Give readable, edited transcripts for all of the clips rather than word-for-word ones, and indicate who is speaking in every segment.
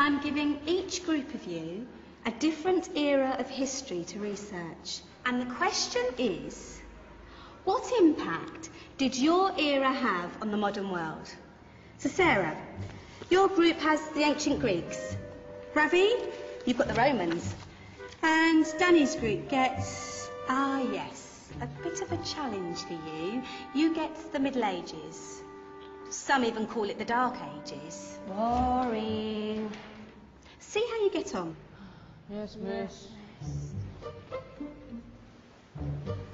Speaker 1: I'm giving each group of you a different era of history to research. And the question is, what impact did your era have on the modern world? So Sarah, your group has the ancient Greeks. Ravi, you've got the Romans. And Danny's group gets, yes, a bit of a challenge for you. You get the Middle Ages. Some even call it the Dark Ages. Boring. See how you get on.
Speaker 2: Yes, miss.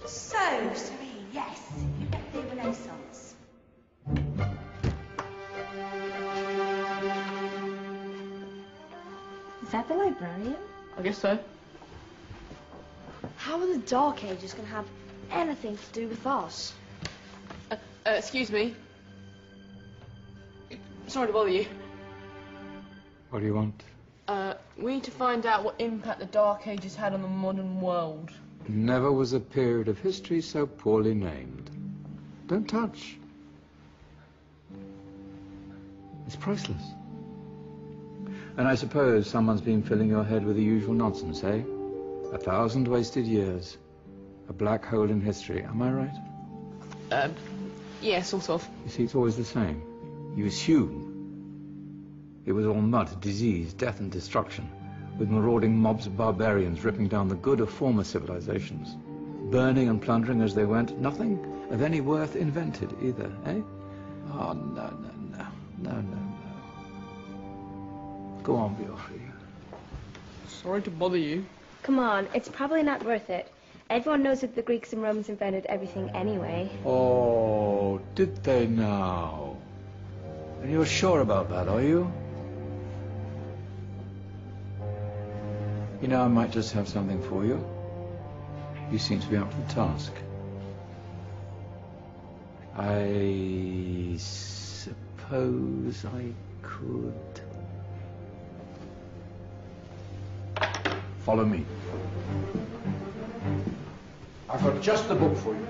Speaker 1: So, Serene, yes, you get the Renaissance.
Speaker 3: Is that the librarian?
Speaker 2: I guess so.
Speaker 3: How are the Dark Ages going to have anything to do with us?
Speaker 2: Excuse me. Sorry to bother you.
Speaker 4: What do you want?
Speaker 2: We need to find out what impact the Dark Ages had on the modern world.
Speaker 4: Never was a period of history so poorly named. Don't touch. It's priceless. And I suppose someone's been filling your head with the usual nonsense, eh? 1,000 wasted years. A black hole in history, am I right?
Speaker 2: Yeah, sort of.
Speaker 4: You see, it's always the same. You assume it was all mud, disease, death and destruction, with marauding mobs of barbarians ripping down the good of former civilizations, burning and plundering as they went. Nothing of any worth invented either, eh? Oh, no. Go on, Biofri.
Speaker 2: Sorry to bother you.
Speaker 3: Come on, it's probably not worth it. Everyone knows that the Greeks and Romans invented everything anyway.
Speaker 4: Oh, did they now? And you're sure about that, are you? You know, I might just have something for you. You seem to be up to the task. I suppose I could... Follow me. I've got just the book for you.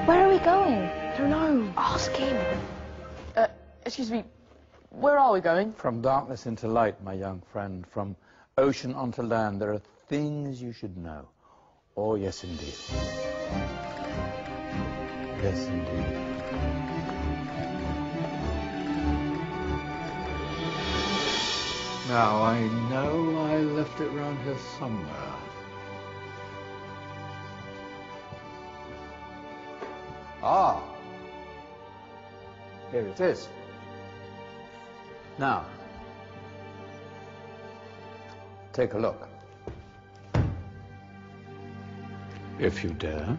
Speaker 3: Where are we going? I don't know. Ask him.
Speaker 2: Excuse me, where are we going?
Speaker 4: From darkness into light, my young friend. From ocean onto land. There are things you should know. Oh, yes, indeed. Yes, indeed. Now, I know I left it round here somewhere. Ah, here it is. Now, take a look. If you dare.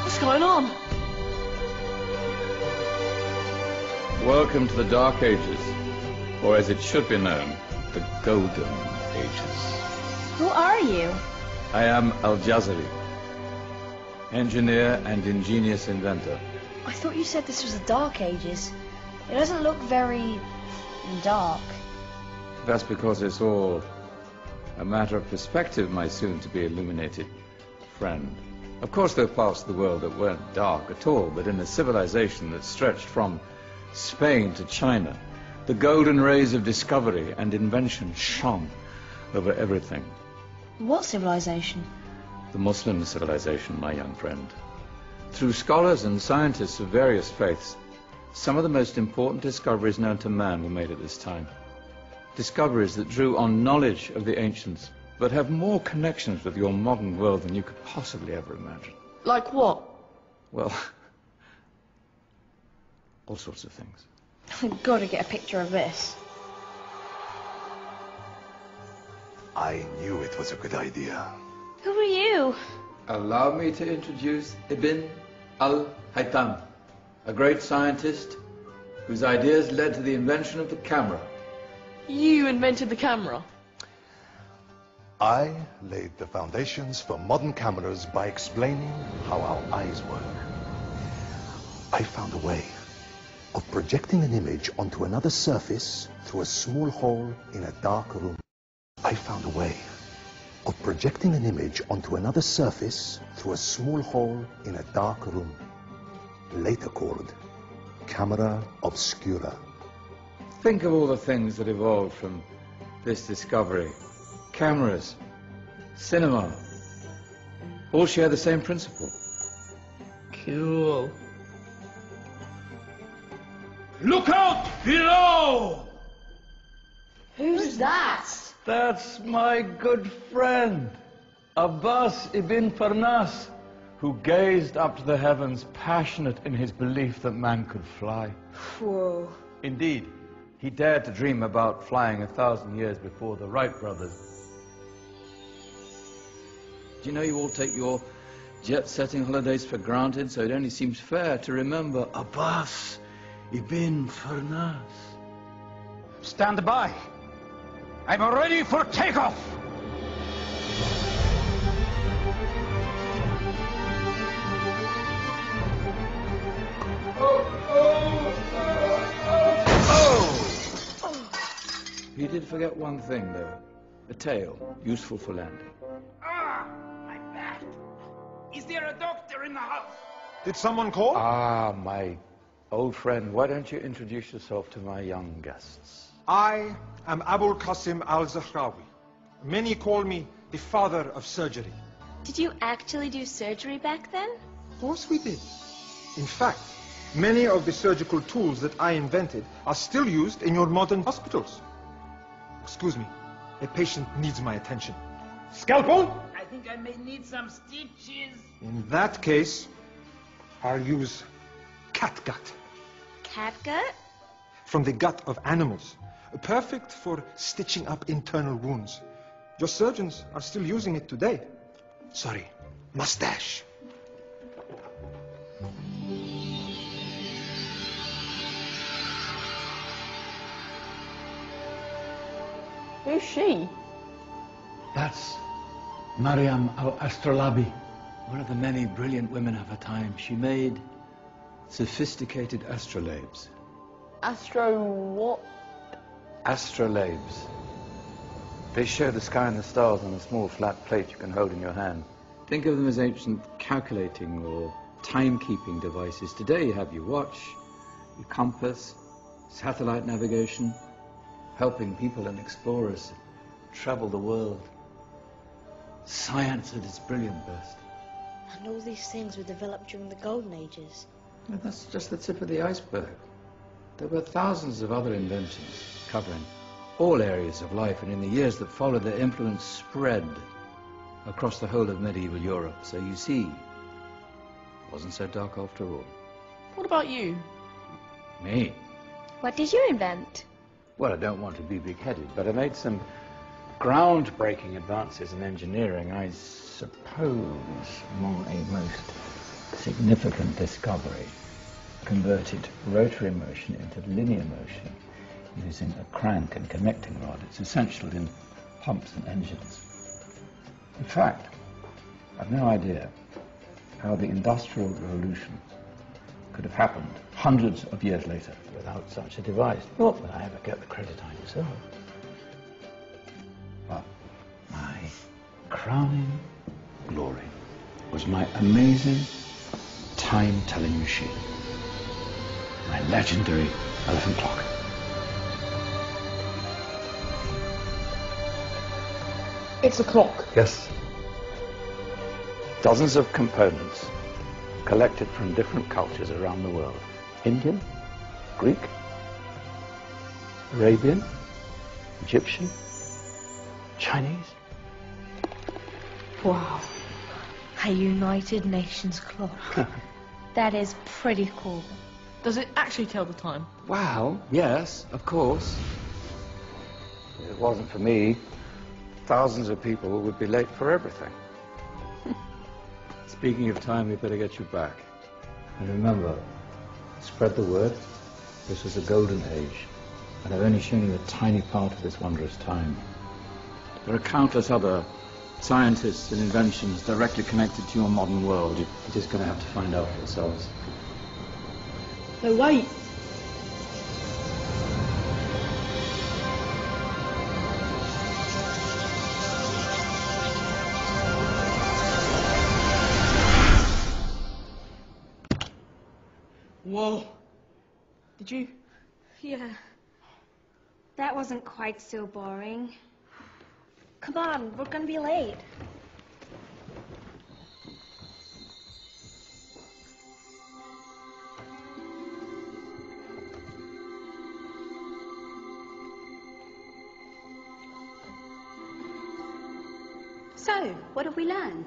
Speaker 2: What's going on?
Speaker 4: Welcome to the Dark Ages, or as it should be known, the Golden Ages.
Speaker 3: Who are you?
Speaker 4: I am Al-Jazari, engineer and ingenious inventor.
Speaker 3: I thought you said this was the Dark Ages. It doesn't look very... dark.
Speaker 4: That's because it's all a matter of perspective, my soon-to-be illuminated friend. Of course, there are parts of the world that weren't dark at all, but in a civilization that stretched from Spain to China, the golden rays of discovery and invention shone over everything.
Speaker 3: What civilization?
Speaker 4: The Muslim civilization, my young friend. Through scholars and scientists of various faiths, some of the most important discoveries known to man were made at this time. Discoveries that drew on knowledge of the ancients, but have more connections with your modern world than you could possibly ever imagine.
Speaker 2: Like what?
Speaker 4: Well, all sorts of things.
Speaker 3: I've got to get a picture of this.
Speaker 5: I knew it was a good idea.
Speaker 3: Who are you?
Speaker 4: Allow me to introduce Ibn al-Haytham, a great scientist whose ideas led to the invention of the camera.
Speaker 2: You invented the camera?
Speaker 5: I laid the foundations for modern cameras by explaining how our eyes work. I found a way of projecting an image onto another surface through a small hole in a dark room. I found a way of projecting an image onto another surface through a small hole in a dark room, later called camera obscura.
Speaker 4: Think of all the things that evolved from this discovery. Cameras, cinema, all share the same principle.
Speaker 2: Cool.
Speaker 6: Look out below!
Speaker 2: Who's that?
Speaker 4: That's my good friend, Abbas ibn Farnas, who gazed up to the heavens, passionate in his belief that man could fly.
Speaker 2: Whoa.
Speaker 4: Indeed, he dared to dream about flying 1,000 years before the Wright brothers. Do you know you all take your jet-setting holidays for granted, so it only seems fair to remember Abbas ibn Farnas?
Speaker 6: Stand by. I'm ready for takeoff.
Speaker 4: You did forget one thing, though. A tail, useful for landing.
Speaker 6: Ah, my back. Is there a doctor in the house?
Speaker 5: Did someone call?
Speaker 4: Ah, my old friend, why don't you introduce yourself to my young guests?
Speaker 7: I am Abul Qasim al-Zahrawi. Many call me the father of surgery.
Speaker 3: Did you actually do surgery back then?
Speaker 7: Of course we did. In fact, many of the surgical tools that I invented are still used in your modern hospitals. Excuse me, a patient needs my attention. Scalpel?
Speaker 6: I think I may need some stitches.
Speaker 7: In that case, I'll use catgut.
Speaker 3: Catgut?
Speaker 7: From the gut of animals. Perfect for stitching up internal wounds. Your surgeons are still using it today. Sorry, mustache.
Speaker 2: Who's she?
Speaker 4: That's Maryam al-Astrolabi, one of the many brilliant women of her time. She made sophisticated astrolabes.
Speaker 2: Astro what?
Speaker 4: Astrolabes. They show the sky and the stars on a small flat plate you can hold in your hand. Think of them as ancient calculating or timekeeping devices. Today you have your watch, your compass, satellite navigation, helping people and explorers travel the world. Science at its brilliant best.
Speaker 8: And all these things were developed during the Golden Ages.
Speaker 4: And that's just the tip of the iceberg. There were thousands of other inventions covering all areas of life, and in the years that followed, their influence spread across the whole of medieval Europe. So you see, it wasn't so dark after all.
Speaker 2: What about you?
Speaker 4: Me?
Speaker 3: What did you invent?
Speaker 4: Well, I don't want to be big-headed, but I made some groundbreaking advances in engineering. I suppose my most significant discovery converted rotary motion into linear motion using a crank and connecting rod. It's essential in pumps and engines. In fact, I've no idea how the Industrial Revolution could have happened hundreds of years later without such a device. Not that I ever get the credit I deserve. But my crowning glory was my amazing time-telling machine. My legendary elephant clock.
Speaker 2: It's a clock.
Speaker 4: Yes. Dozens of components collected from different cultures around the world. Indian, Greek, Arabian, Egyptian, Chinese.
Speaker 8: Wow. A United Nations clock.
Speaker 3: That is pretty cool.
Speaker 2: Does it actually tell the time?
Speaker 4: Wow, yes, of course. If it wasn't for me, thousands of people would be late for everything. Speaking of time, we better get you back. And remember, spread the word. This is the Golden Age, and I've only shown you a tiny part of this wondrous time. There are countless other scientists and inventions directly connected to your modern world. You're just going to have to find out for yourselves.
Speaker 2: No, wait. Whoa. Did you?
Speaker 3: Yeah. That wasn't quite so boring. Come on, we're gonna be late.
Speaker 1: So, what have we learned?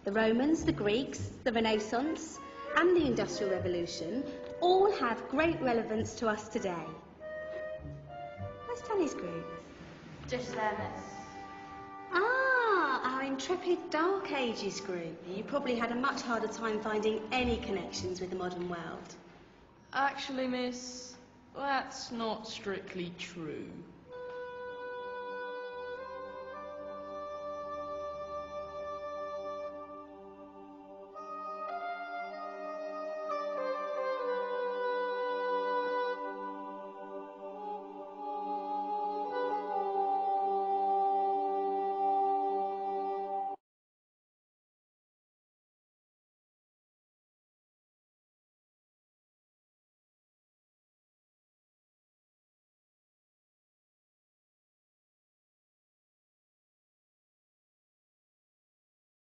Speaker 1: The Romans, the Greeks, the Renaissance, and the Industrial Revolution all have great relevance to us today. Where's Tony's group?
Speaker 3: Just there, miss.
Speaker 1: Ah, our intrepid Dark Ages group. You probably had a much harder time finding any connections with the modern world.
Speaker 2: Actually, miss, that's not strictly true.